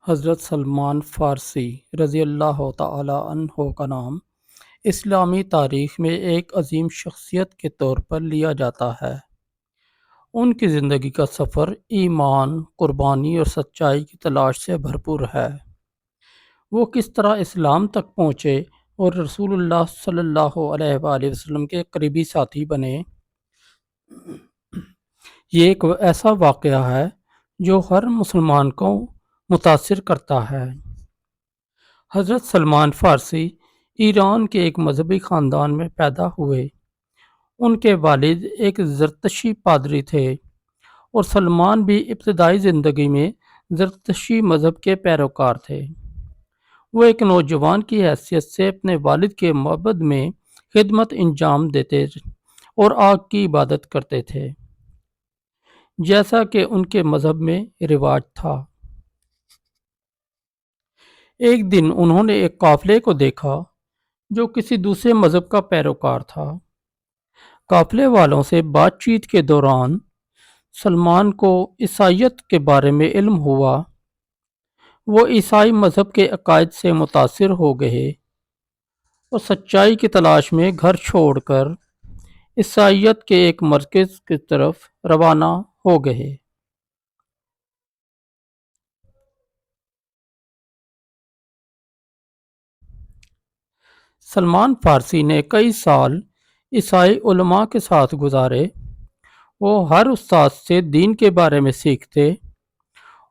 حضرت سلمان فارسی رضی اللہ تعالی عنہ کا نام اسلامی تاریخ میں ایک عظیم شخصیت کے طور پر لیا جاتا ہے۔ ان کی زندگی کا سفر ایمان، قربانی اور سچائی کی تلاش سے بھرپور ہے۔ وہ کس طرح اسلام تک پہنچے اور رسول اللہ صلی اللہ علیہ وآلہ وسلم کے قریبی ساتھی بنے، یہ ایک ایسا واقعہ ہے جو ہر مسلمان کو متاثر کرتا ہے۔ حضرت سلمان فارسی ایران کے ایک مذہبی خاندان میں پیدا ہوئے۔ ان کے والد ایک زرتشتی پادری تھے اور سلمان بھی ابتدائی زندگی میں زرتشتی مذہب کے پیروکار تھے۔ وہ ایک نوجوان کی حیثیت سے اپنے والد کے معبد میں خدمت انجام دیتے اور آگ کی عبادت کرتے تھے، جیسا کہ ان کے مذہب میں رواج تھا۔ ایک دن انہوں نے ایک قافلے کو دیکھا جو کسی دوسرے مذہب کا پیروکار تھا۔ قافلے والوں سے بات چیت کے دوران سلمان کو عیسائیت کے بارے میں علم ہوا۔ وہ عیسائی مذہب کے عقائد سے متاثر ہو گئے اور سچائی کی تلاش میں گھر چھوڑ کر عیسائیت کے ایک مرکز کی طرف روانہ ہو گئے۔ سلمان فارسی نے کئی سال عیسائی علماء کے ساتھ گزارے۔ وہ ہر استاد سے دین کے بارے میں سیکھتے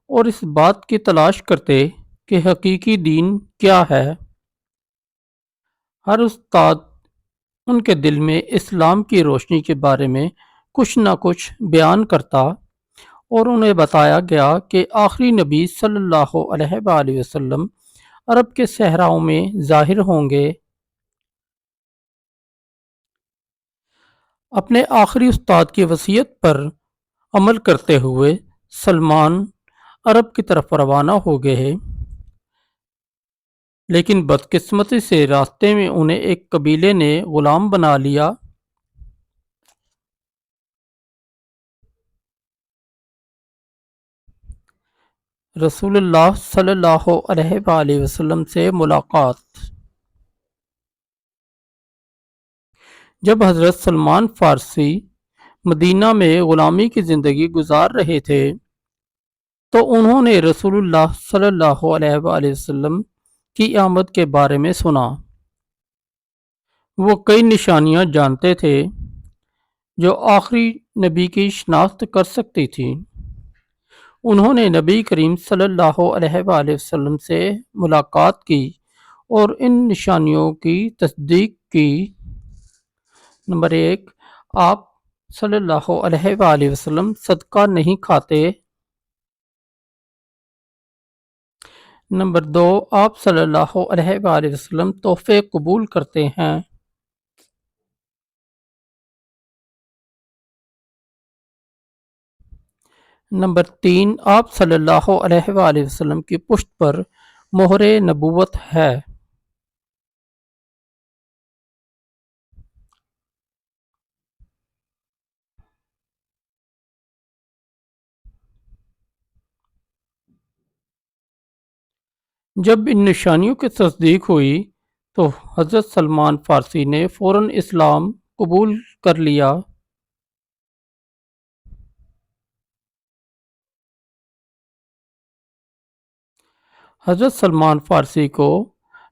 اور اس بات کی تلاش کرتے کہ حقیقی دین کیا ہے۔ ہر استاد ان کے دل میں اسلام کی روشنی کے بارے میں کچھ نہ کچھ بیان کرتا اور انہیں بتایا گیا کہ آخری نبی صلی اللہ علیہ وآلہ وسلم عرب کے صحراؤں میں ظاہر ہوں گے۔ اپنے آخری استاد کی وصیت پر عمل کرتے ہوئے سلمان عرب کی طرف روانہ ہو گئے، لیکن بدقسمتی سے راستے میں انہیں ایک قبیلے نے غلام بنا لیا۔ رسول اللہ صلی اللہ علیہ وآلہ وسلم سے ملاقات۔ جب حضرت سلمان فارسی مدینہ میں غلامی کی زندگی گزار رہے تھے تو انہوں نے رسول اللہ صلی اللہ علیہ وآلہ وسلم کی آمد کے بارے میں سنا۔ وہ کئی نشانیاں جانتے تھے جو آخری نبی کی شناخت کر سکتی تھی۔ انہوں نے نبی کریم صلی اللہ علیہ وآلہ وسلم سے ملاقات کی اور ان نشانیوں کی تصدیق کی۔ نمبر 1، آپ صلی اللہ علیہ وآلہ وسلم صدقہ نہیں کھاتے۔ نمبر 2، آپ صلی اللہ علیہ وآلہ وسلم تحفے قبول کرتے ہیں۔ نمبر 3، آپ صلی اللہ علیہ وآلہ وسلم کی پشت پر مہر نبوت ہے۔ جب ان نشانیوں کی تصدیق ہوئی تو حضرت سلمان فارسی نے فوراً اسلام قبول کر لیا۔ حضرت سلمان فارسی کو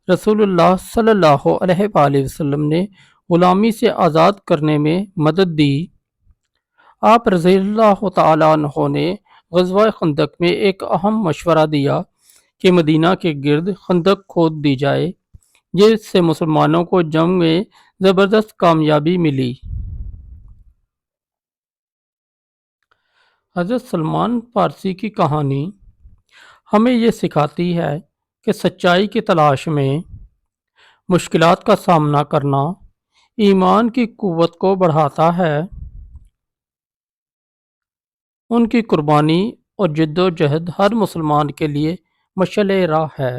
رسول اللہ صلی اللہ علیہ وآلہ وسلم نے غلامی سے آزاد کرنے میں مدد دی۔ آپ رضی اللہ تعالیٰ عنہ نے غزوہ خندق میں ایک اہم مشورہ دیا کہ مدینہ کے گرد خندق کھود دی جائے، جس سے مسلمانوں کو جنگ میں زبردست کامیابی ملی۔ حضرت سلمان فارسی کی کہانی ہمیں یہ سکھاتی ہے کہ سچائی کی تلاش میں مشکلات کا سامنا کرنا ایمان کی قوت کو بڑھاتا ہے۔ ان کی قربانی اور جد و جہد ہر مسلمان کے لیے مشعل راہ ہے۔